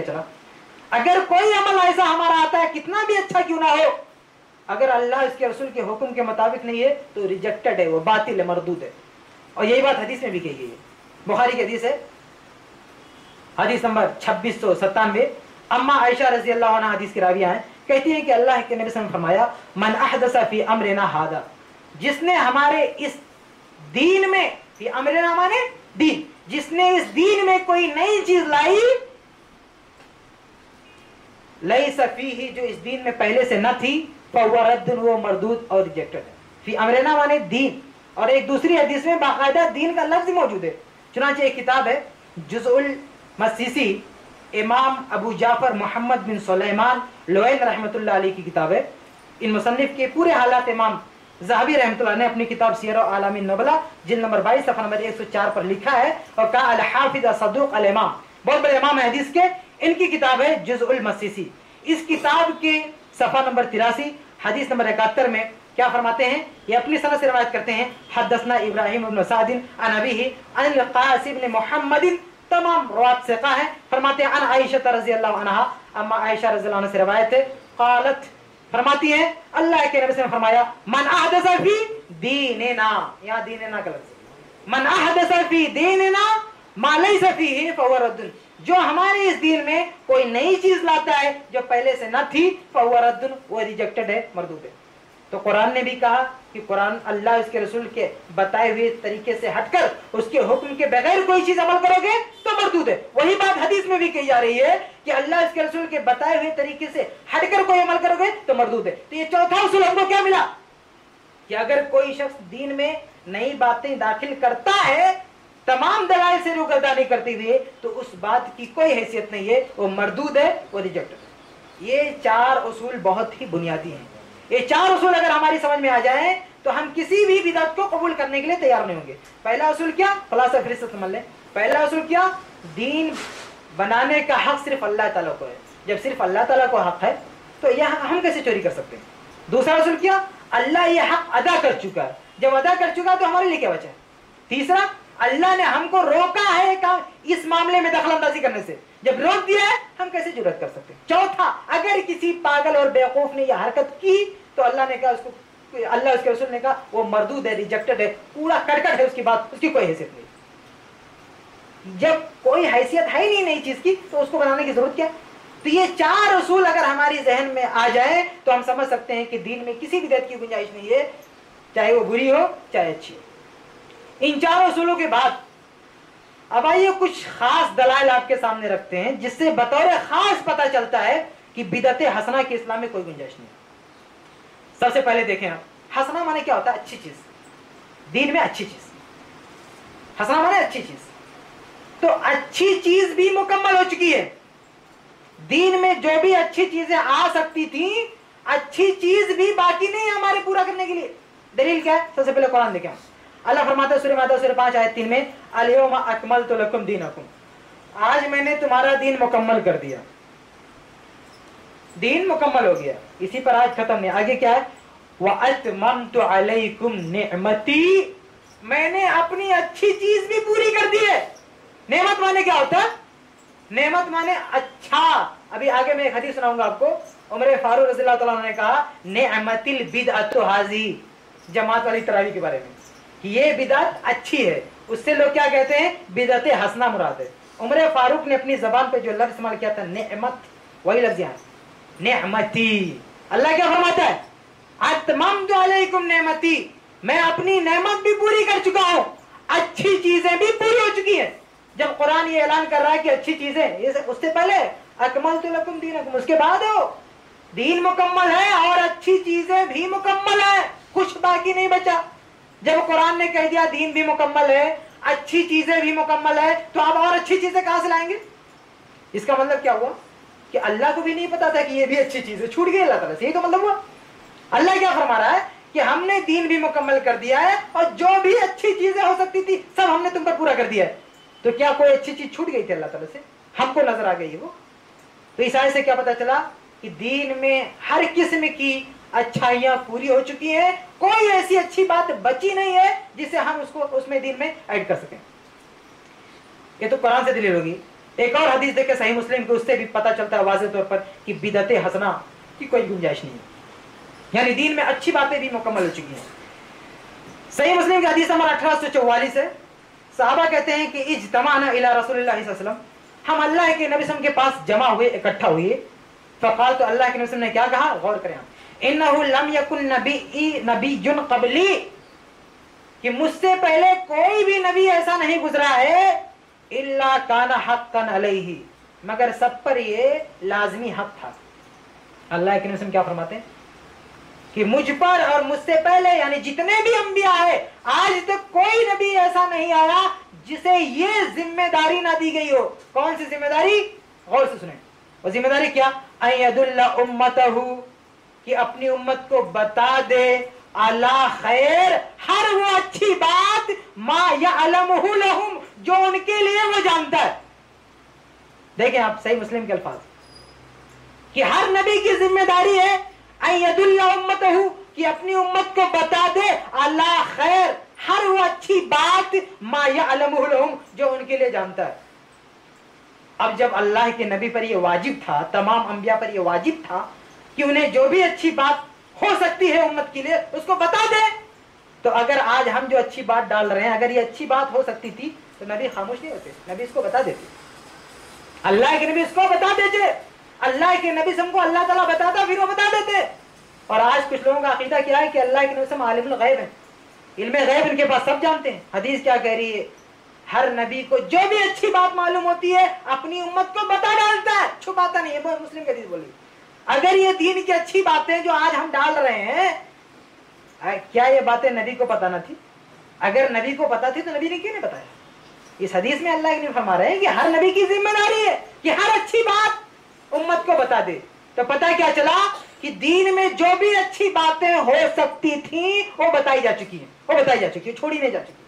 चला। अगर कोई अमल ऐसा हमारा आता है कितना भी अच्छा क्यों ना हो, अगर अल्लाह इसके रसूल के हुक्म के मुताबिक नहीं है तो रिजेक्टेड है, वो बातिल है, मरदूद है। और यही बात हदीस में भी कही गई है। बुखारी की हदीस है, हदीस नंबर 2697। अम्मा आयशा रजी अल्लाह अन्हा हदीस की राविया हैं, कहती हैं कि अल्लाह के नबी सल्लल्लाहु अलैहि वसल्लम फरमाया, मन अहदसा फी अमरिना हादा, जिसने हमारे इस दीन में, फी अमरिना माने दीन, जिसने इस दीन में कोई नई चीज लाई, लैसा फीही, जो इस दीन में पहले से न थी, फहुवा रद्दुन, वो मरदूद और रिजेक्टेड है। फी अमरिना माने दीन, और एक दूसरी हदीस में बाकायदा दीन का लफ्ज मौजूद है। चुनांचे एक किताब है जुज़उल मसीसी, इमाम अबू जाफर मोहम्मद बिन सुलेमान लोयन रहमतुल्लाह अलैह की किताब है। इन मुसन्निफ के पूरे हालात इमाम ज़हाबी रहमतुल्लाह ने अपनी किताब सीयर आलमीन नबला जिल्द नंबर 22 सफ़ा नंबर 104 पर लिखा है। और कहा अल हाफिज़ सदूक अल इमाम, बहुत बड़े इमाम है हदीस के, इनकी किताब है जुज़उल मसीसी। इस किताब के सफ़ा नंबर 83 हदीस नंबर 71 में क्या फरमाते हैं, ये अपनी सनद से रवायत करते हैं, हदसना इब्राहिम इब्न सअद अन अबीही अन क़ासिम इब्न मुहम्मद, तमाम रवात से कहा है। फरमाते हैं अन आयशा रज़ी अल्लाहु अन्हा, अम्मा आयशा रज़ी अल्लाह अन्हा से रवायत है, क़ालत, फरमाती हैं अल्लाह के नबी ने फरमाया, मन अहदसा फी दीनिना, यहाँ दीनिना का लफ्ज़, मन अहदसा फी दीनिना मा लैसा फीही फहुवा रद्दुन, जो हमारे इस दीन में कोई नई चीज लाता है जो पहले से न थी, फहुवा रद्दुन, वो रिजेक्टेड है, मरदूद है। तो कुरान ने भी कहा कि कुरान अल्लाह इसके रसूल के बताए हुए तरीके से हटकर उसके हुक्म के बगैर कोई चीज अमल करोगे तो मरदूद है। वही बात हदीस में भी कही जा रही है कि अल्लाह इसके रसूल के बताए हुए तरीके से हटकर कोई अमल करोगे तो मरदूद है। तो ये चौथा उसूल हमको क्या मिला कि अगर कोई शख्स दीन में नई बातें दाखिल करता है तमाम दलाइल से रुगरदानी करते हुए, तो उस बात की कोई हैसियत नहीं है, वो मरदूद है, वो रिजेक्टेड है। ये चार उसूल बहुत ही बुनियादी हैं। ये चार उसूल अगर हमारी समझ में आ जाए तो हम किसी भी बिदअत को कबूल करने के लिए तैयार नहीं होंगे। पहला उसूल क्या, खुलासा फिर से समझ लें। पहला उसूल क्या, दीन बनाने का हक सिर्फ अल्लाह ताला को है। जब सिर्फ अल्लाह ताला को हक है तो यह हम कैसे चोरी कर सकते हैं। दूसरा उसूल क्या, अल्लाह ये हक अदा कर चुका है, जब अदा कर चुका है तो हमारे लिए क्या बचा है। तीसरा, अल्लाह ने हमको रोका है इस मामले में दखल अंदाजी करने से, जब रोक दिया है हम कैसे जुर्रत कर सकते हैं। चौथा, अगर किसी पागल और बेवकूफ ने यह हरकत की तो अल्लाह ने कहा उसको, अल्लाह उसके रसूल ने कहा वो मरदूद है, रिजेक्टेड है, पूरा कड़कट है उसकी बात, उसकी कोई हैसियत नहीं। जब कोई हैसियत है ही नहीं नई चीज की तो उसको बनाने की जरूरत क्या। तो ये चार उसूल अगर हमारी जहन में आ जाए तो हम समझ सकते हैं कि दीन में किसी बिदअत की गुंजाइश नहीं है, चाहे वो बुरी हो चाहे अच्छी हो। इन चार उसूलों के बाद अब आइए कुछ खास दलाइल आपके सामने रखते हैं जिससे बतौर खास पता चलता है कि बिदअत हसना की इस्लाम में कोई गुंजाइश नहीं है। सबसे पहले देखें आप, हसना माने क्या होता है, अच्छी चीज, दीन में अच्छी चीज, हसना माने अच्छी चीज। तो अच्छी चीज भी मुकम्मल हो चुकी है, दीन में जो भी अच्छी चीजें आ सकती थी अच्छी चीज भी बाकी नहीं है हमारे पूरा करने के लिए। दलील क्या है, सबसे पहले कुरान देखें। अल्लाह फरमाता है सूरह माइदा सूरह 5 आयत 3 में, अल-यौमा अकमलतु लकुम दीनकुम, आज मैंने तुम्हारा दीन मुकम्मल कर दिया। दीन मुकम्मल हो गया, इसी पर आज खत्म नहीं। आगे क्या है, व अतममतु अलैकुम निअमती, मैंने अपनी अच्छी चीज भी पूरी कर दी है। नेमत माने क्या होता है, नेमत माने अच्छा। अभी आगे मैं एक हदीस सुनाऊंगा आपको, उमर फारूक रज़ियल्लाहु तआला ने कहा निअमतिल बिदअतु हाज़ी, जमात वाली तरावी के बारे में, कि ये बिदअत अच्छी है। उससे लोग क्या कहते हैं, बिदअत हसना मुराद है। उमर फारूक ने अपनी जबान पे जो लफ्ज इस्तेमाल किया था नेमत, वही लफ्ज यहाँ नेमती। अल्लाह क्या फरमाता है, अतममतु अलैकुम नेमती, मैं अपनी नेमत भी पूरी कर चुका हूं, अच्छी चीजें भी पूरी हो चुकी हैं। जब कुरान ये ऐलान कर रहा है कि अच्छी चीजें, ये उससे पहले अकमलतु लकुम दीनकुम, उसके बाद हो दीन मुकम्मल है और अच्छी चीजें भी मुकम्मल है, कुछ बाकी नहीं बचा। जब कुरान ने कह दिया दीन भी मुकम्मल है, अच्छी चीजें भी मुकम्मल है, तो आप और अच्छी चीजें कहां से लाएंगे। इसका मतलब क्या हुआ कि अल्लाह को भी नहीं पता था कि ये भी अच्छी चीज है, छूट गई अल्लाह ताला से, यही तो मतलब हुआ। अल्लाह क्या फरमा रहा है कि हमने दीन भी मुकम्मल कर दिया है और जो भी अच्छी चीजें हो सकती थी सब हमने तुम पर पूरा कर दिया है। तो क्या कोई अच्छी चीज छूट गई थी अल्लाह ताला से, हमको नजर आ गई वो। तो इस आयत से क्या पता चला कि दीन में हर किस्म की अच्छाइयां पूरी हो चुकी हैं, कोई ऐसी अच्छी बात बची नहीं है जिसे हम उसको उसमें दीन में ऐड कर सकें। ये तो कुरान से दलील होगी। एक और हदीस देखे सही मुस्लिम के, उससे भी पता चलता है वाज़ेह तौर पर कि बिदअत हसना की कोई गुंजाइश नहीं है, यानी दीन में अच्छी बातें भी मुकम्मल हो चुकी हैं। सही मुस्लिम की हदीस नंबर 1844 है, सहाबा कहते हैं कि इज्तमाना इला रसूलिल्लाह सल्लल्लाहु अलैहि वसल्लम, हम अल्लाह के नबी सल्लल्लाहु अलैहि वसल्लम के पास जमा हुए, इकट्ठा हुए। फकाल, तो अल्लाह के नबी सल्लल्लाहु अलैहि वसल्लम ने क्या कहा, गौर करें आप, इन्नहु लम यकुन नबिय्युन क़बली, कि मुझसे पहले कोई भी नबी ऐसा नहीं गुजरा है, इल्ला काना हक्कन अलैहि, मगर सब पर ये लाजमी हक था। अल्लाह के नबी क्या फरमाते हैं कि मुझ पर और मुझसे पहले यानी जितने भी अंबिया है, आज तक कोई नबी ऐसा नहीं आया जिसे ये जिम्मेदारी ना दी गई हो। कौन सी जिम्मेदारी, गौर से सुने, वो जिम्मेदारी क्या, अयदुल्ला उम्मतहु, कि अपनी उम्मत को बता दे, अला खैर, हर वो अच्छी बात, मा यअलमुहु लहुम, जो उनके लिए वो जानता है। देखें आप सही मुस्लिम के अल्फाज, कि हर नबी की जिम्मेदारी है अयदुल्ला उम्मतहु, कि अपनी उम्मत को बता दे, अला खैर, हर वो अच्छी बात, मा यअलमुहु लहुम, जो उनके लिए जानता है। अब जब अल्लाह के नबी पर यह वाजिब था, तमाम अंबिया पर यह वाजिब था कि उन्हें जो भी अच्छी बात हो सकती है उम्मत के लिए उसको बता दे, तो अगर आज हम जो अच्छी बात डाल रहे हैं, अगर ये अच्छी बात हो सकती थी तो नबी खामोश नहीं होते, नबी इसको बता देते, अल्लाह के नबी इसको बता देते, अल्लाह के नबी सबको अल्लाह ताला बताता, फिर वो बता देते। और आज कुछ लोगों का अकीदा क्या है कि अल्लाह के नबी सब आलिमुल गैब है, इल्मे गैब इनके पास, सब जानते हैं। हदीस क्या कह रही है, हर नबी को जो भी अच्छी बात मालूम होती है अपनी उम्मत को बता डालता है, छुपाता नहीं है। वो मुस्लिम की हदीस बोली। अगर ये दीन की अच्छी बातें जो आज हम डाल रहे हैं, क्या ये बातें नबी को पता न थी? अगर नबी को पता थी तो नबी ने क्यों नहीं बताया? इस हदीस में अल्लाह के नबी फरमा रहे हैं कि हर नबी की जिम्मेदारी है कि हर अच्छी बात उम्मत को बता दे। तो पता क्या चला कि दीन में जो भी अच्छी बातें हो सकती थी वो बताई जा चुकी है, वो बताई जा चुकी है, छोड़ी नहीं जा चुकी।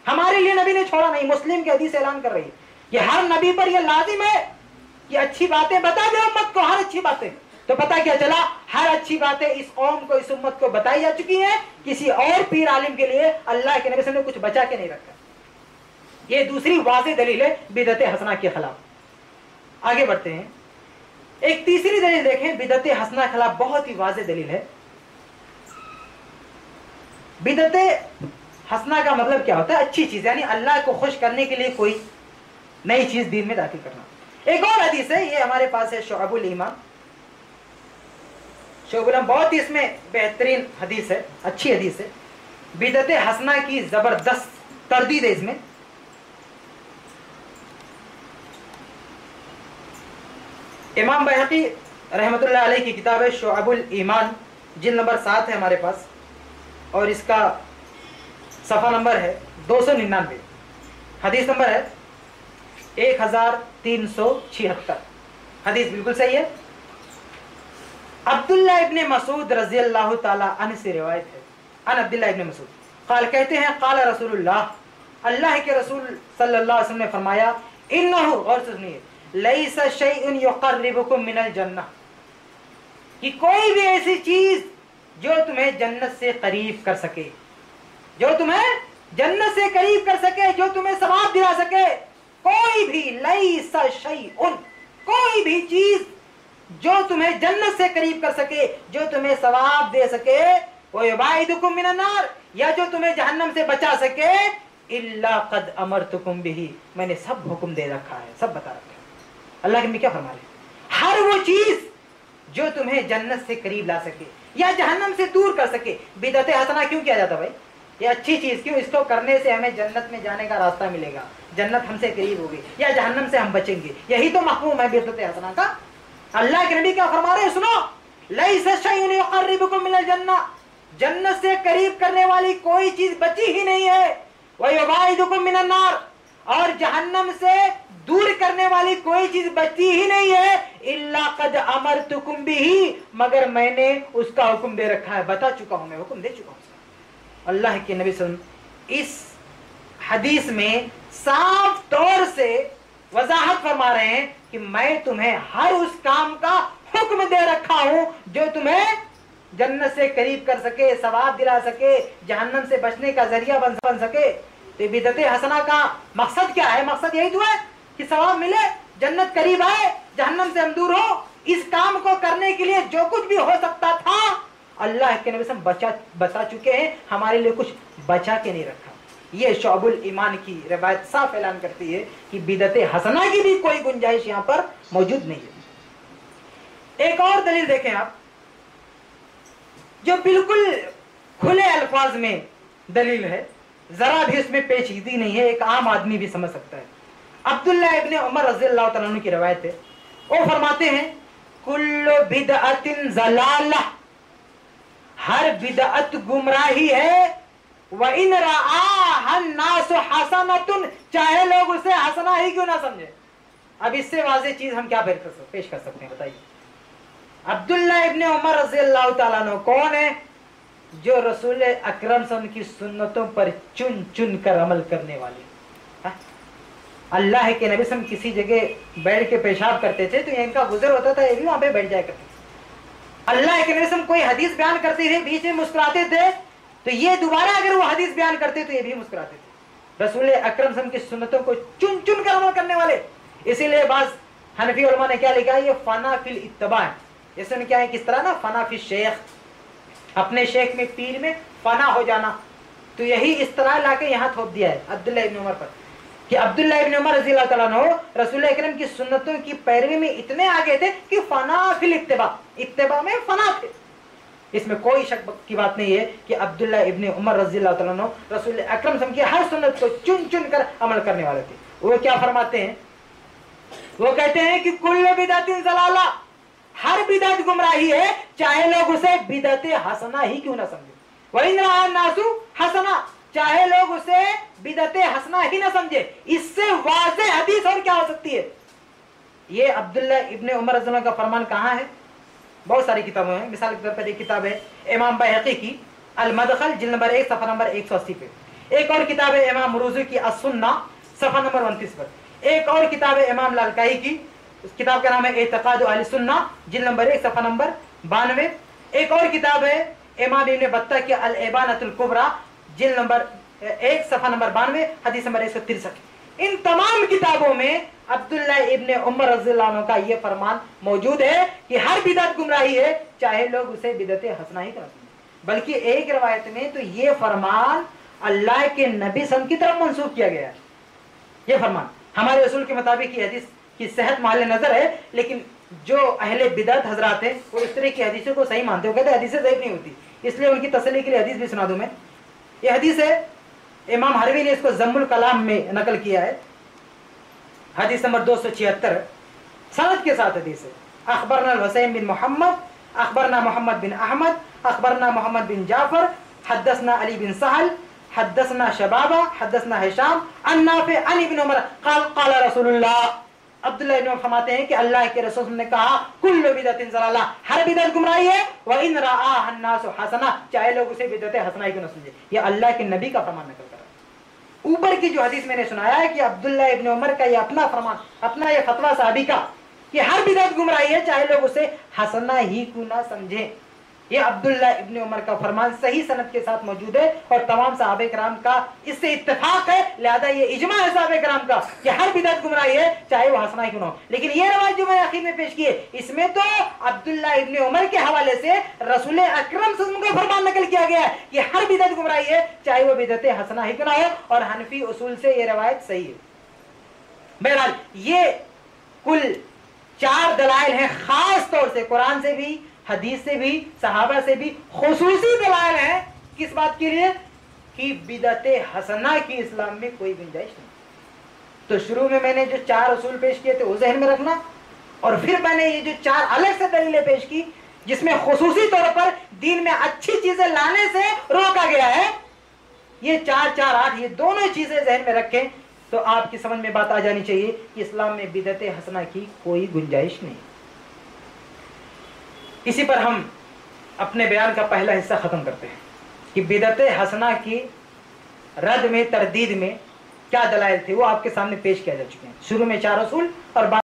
हमारे लिए नबी ने छोड़ा नहीं। मुस्लिम की हदीस ऐलान कर रही है कि हर नबी पर यह लाजिम है कि अच्छी बातें बता दे उम्मत को, हर अच्छी बातें। तो पता क्या चला, हर अच्छी बातें इस कौम को, इस उम्मत को बताई जा चुकी हैं। किसी और पीर आलिम के लिए अल्लाह के नबी ने कुछ बचा के नहीं रखा। ये दूसरी वाज़ेह दलील है बिदअत हसना के खिलाफ। आगे बढ़ते हैं, एक तीसरी दलील देखें बिदअत हसना के खिलाफ, बहुत ही वाज़ेह दलील है। बिदअत हसना का मतलब क्या होता है? अच्छी चीज, यानी अल्लाह को खुश करने के लिए कोई नई चीज दीन में दाखिल करना। एक और हदीस है, ये हमारे पास है, शुअबुल ईमान, बहुत ही इसमें बेहतरीन हदीस है, अच्छी हदीस है। बिदअत हसना की जबरदस्त तरदीद है इसमें। इमाम बैहक़ी रहमतुल्लाह अलैह की किताब है शुअबुल ईमान, जिल्द नंबर 7 है हमारे पास, और इसका सफ़ा नंबर है 299, हदीस नंबर है 1376। हदीस बिल्कुल सही है। अब्दुल्लाह इब्ने मसूद रज़ी अल्लाह ताला अन्हु से रिवायत है, अन अब्दुल्लाह इब्ने मसूद क़ाल, कहते हैं, क़ाल रसूलुल्लाह, अल्लाह के रसूल सल्लल्लाहु अलैहि वसल्लम ने फरमाया, इन्नहु, और सुनिए, लैसा शैउन युक़र्रिबुकुम मिनल जन्नह, कि कोई भी ऐसी चीज जो तुम्हें जन्नत से करीब कर सके, जो तुम्हें जन्नत से करीब कर सके, जो तुम्हें सवाब दिला सके, कोई भी, लैसा शैउन, कोई भी चीज जो तुम्हें जन्नत से करीब कर सके, जो तुम्हें सवाब दे सके, वो युबाइदुकुम मिनन नार, या जो तुम्हें जहन्नम से बचा सके, इल्ला कद अमरतुकुम बिही, मैंने सब हुक्म दे रखा है, सब बता रखा है। अल्लाह के नबी क्या फरमा रहे हैं? हर वो चीज जो तुम्हें जन्नत से करीब ला सके या जहन्नम से दूर कर सके। बिदअत हसना क्यों किया जाता भाई? ये अच्छी चीज क्यों? इसको करने से हमें जन्नत में जाने का रास्ता मिलेगा, जन्नत हमसे करीब होगी या जहन्नम से हम बचेंगे, यही तो मफ़हूम है बिदअत हसना का। अल्लाह के नबी क्या फरमा रहे हैं? सुनो, लैसा शैउन युक़र्रिबुकुम मिनल जन्नह, जन्नत से करीब करने वाली कोई चीज बची ही नहीं है। व युबाइदुकुम मिनन नार, और जहन्नम से दूर करने वाली कोई चीज बची ही नहीं है। इल्ला कद अमरतुकुम बिही, मगर मैंने उसका हुक्म दे रखा है, बता चुका हूं, मैं हुक्म दे चुका हूं। अल्लाह के नबी सल्लल्लाहु अलैहि वसल्लम इस हदीस में साफ तौर से वजाहत फरमा रहे हैं कि मैं तुम्हें हर उस काम का हुक्म दे रखा हूं जो तुम्हें जन्नत से करीब कर सके, सवाब दिला सके, जहन्नम से बचने का जरिया बन सके। तो बिदअत हसना का मकसद क्या है? मकसद यही तो है कि सवाब मिले, जन्नत करीब है, जहन्नम से हम दूर हो, इस काम को करने के लिए जो कुछ भी हो सकता था अल्लाह के नबी से बचा चुके हैं, हमारे लिए कुछ बचा के नहीं रखा। ये शौबुल ईमान की रिवायत साफ ऐलान करती है कि बिदत हसना की भी कोई गुंजाइश यहाँ पर मौजूद नहीं है। एक और दलील देखें आप, जो बिल्कुल खुले अल्फाज में दलील है, जरा भी उसमें पेचीदगी नहीं है, एक आम आदमी भी समझ सकता है। अब्दुल्लाह इब्ने उमर रज़ियल्लाहु तआला अन्हु की रिवायत है, वो फरमाते हैं कुल्लु बिदअतिन ज़लाला, हर बिदअत गुमराही है, व इन रआहन नास हसनतुन, चाहे लोग उसे हसना ही क्यों ना समझे। अब इससे वाज़ेह चीज हम क्या पेश कर सकते हैं, बताइए। अब्दुल्लाह इब्ने उमर रज़ियल्लाहु तआला अन्हु कौन है? जो रसूल अकरम सल्लल्लाहु अलैहि वसल्लम की सुन्नतों पर चुन चुन कर अमल करने वाले। अल्लाह के नबी सल्लल्लाहु अलैहि वसल्लम किसी जगह बैठ के पेशाब करते थे तो इनका गुजर होता था, ये भी वहां पे बैठ जाया करते थे। अल्लाह के नबी सल्लल्लाहु अलैहि वसल्लम कोई हदीस बयान करते थे, बीच में मुस्कुराते थे, तो ये दोबारा अगर वो हदीस बयान करते तो ये भी मुस्कुराते थे। रसूल अकरम सल्लल्लाहु अलैहि वसल्लम की सुन्नतों को चुन चुन कर अमल करने वाले। इसीलिए बाज हनफी उलमा ने क्या लिखा है, ये फना फिल इत्तबा है। इसमें क्या है, किस तरह ना फना फिल शेख, अपने शेख में पीर में फना हो जाना, तो यही इस तरह लाके यहाँ थोप दिया है अब्दुल्लाह इब्ने उमर पर, कि अब्दुल्लाह इब्ने उमर रज़ियल्लाहु तआला अन्हु रसूल अकरम की सुन्नतों की पैरवी में इतने आगे थे कि फना फिल इत्तिबा, इत्तिबा में फना थे। इसमें कोई शक की बात नहीं है कि अब्दुल्लाह इब्ने उमर रज़ियल्लाहु तआला अन्हु रसूल अकरम सल्लल्लाहु अलैहि वसल्लम की हर सुन्नत को चुन चुन कर अमल करने वाले थे। वो क्या फरमाते हैं, वो कहते हैं कि कुल्लु बिदअतिन ज़लाला, हर बिदअत गुमराही है, चाहे लोग उसे बिदअत हसना ही क्यों ना समझे। वइन रआ नासु हसना, चाहे लोग उसे बिदअत हसना ही ना समझे। इससे वाज़ेह हदीस और क्या हो सकती है। ये अब्दुल्लाह इब्ने उमर रज़ियल्लाहु अन्हु का फरमान कहाँ है, बहुत सारी किताबों में। मिसाल के तौर पर एक किताब है इमाम बैहक़ी की अल मदखल, जिल्द नंबर 1 सफ़ा नंबर 180 पे। एक और किताब है इमाम रुज़ी की अस-सुन्ना, सफ़ा नंबर 29 पर। एक और किताब है इमाम लालकाई की, उस किताब का नाम है एतक़ाद अहले सुन्ना, जिल्द नंबर 1 सफ़ा नंबर 92। एक और किताब है इमाम इब्न बत्ता की अल इबानतुल कुबरा, जिल्द नंबर 1 सफ़ा नंबर 92, हदीस नंबर 163। इन तमाम किताबों में अब्दुल्लाह इब्ने उमर रज़ियल्लाहु अन्हु का यह फरमान मौजूद है कि हर बिदअत गुमराही है, चाहे लोग उसे बिदअत हसना ही करते हैं। बल्कि एक रवायत में तो ये फरमान अल्लाह के नबी सल्लल्लाहु अलैहि वसल्लम की तरफ मंसूब किया गया है। ये फरमान हमारे रसूल के मुताबिक ये हदीस की सेहत माले नजर है, लेकिन जो अहले बिदअत हजरात हैं वो इस तरह की हदीसों को सही मानते हो, कहते हैं हदीसें ज़ईफ़ नहीं होती, इसलिए उनकी तसल्ली के लिए हदीस भी सुना दूं मैं। ये हदीस है, इमाम हरवी ने इसको ज़म्मुल कलाम में नकल किया है, हदीस नंबर 276 सनद के साथ हदीस है। अखबरना हुसैन बिन मोहम्मद, अखबरना मोहम्मद बिन अहमद, अखबरना मोहम्मद बिन जाफर, हद्दसना अली बिन सहल, हद्दसना शबाबा, हद्दसना हिशाम अन नाफी अन इब्न उमर क़ाल क़ाल रसूलुल्लाह। अब्दुल्लाह इब्न उमर फरमाते हैं कि अल्लाह के रसूल ने कहा कुल्लु बिदअतिन ज़लाला, हर बिदअत गुमराही है, व इन रआहन नासु हसना, चाहे लोग उसे बिदअत हसना ही क्यों न समझे। ये अल्लाह के नबी का फरमान नकल कर रहा है। ऊपर की जो हदीस मैंने सुनाया है कि अब्दुल्लाह इब्न उमर का ये अपना फरमान, अपना ये फतवा साहबी का कि हर बिदअत गुमराही है, चाहे लोग उसे हसना ही क्यों ना समझे। ये अब्दुल्लाह इब्न उमर का फरमान सही सनद के साथ मौजूद है और तमाम सहाबे कराम का इससे इत्तेफाक है, लिहाजा ये इजमा है सहाबे कराम का कि हर बिदअत गुमराही है, चाहे वो हसना ही क्यों ना हो। लेकिन ये रवायत जो मैंने आखिर में पेश की है, इसमें तो अब्दुल्लाह इब्न उमर के हवाले से रसूल अकरम सल्लल्लाहु अलैहि वसल्लम का फरमान नकल किया गया है कि हर बिदअत गुमराही है, चाहे वो बिदअत हसना ही क्यों ना हो, और हनफी उसूल से ये रवायत सही है। बहरहाल ये कुल 4 दलाइल हैं, खास तौर से कुरान से भी, हदीस से भी, सहाबा से भी खुसूसी दलाइल है किस बात के लिए कि बिदअत हसना की इस्लाम में कोई गुंजाइश नहीं। तो शुरू में मैंने जो 4 उसूल पेश किए थे वो ज़हन में रखना, और फिर मैंने ये जो 4 अलग से दलीलें पेश की जिसमें खुसूसी तौर पर दीन में अच्छी चीजें लाने से रोका गया है, ये 4, 4, 8 ये दोनों चीजें ज़हन में रखें तो आपकी समझ में बात आ जानी चाहिए कि इस्लाम में बिदअत हसना की कोई गुंजाइश नहीं। इसी पर हम अपने बयान का पहला हिस्सा खत्म करते हैं कि बिदअत हसना की रद्द में, तरदीद में क्या दलाइल थे, वो आपके सामने पेश किया जा चुके हैं। शुरू में 4 उसूल और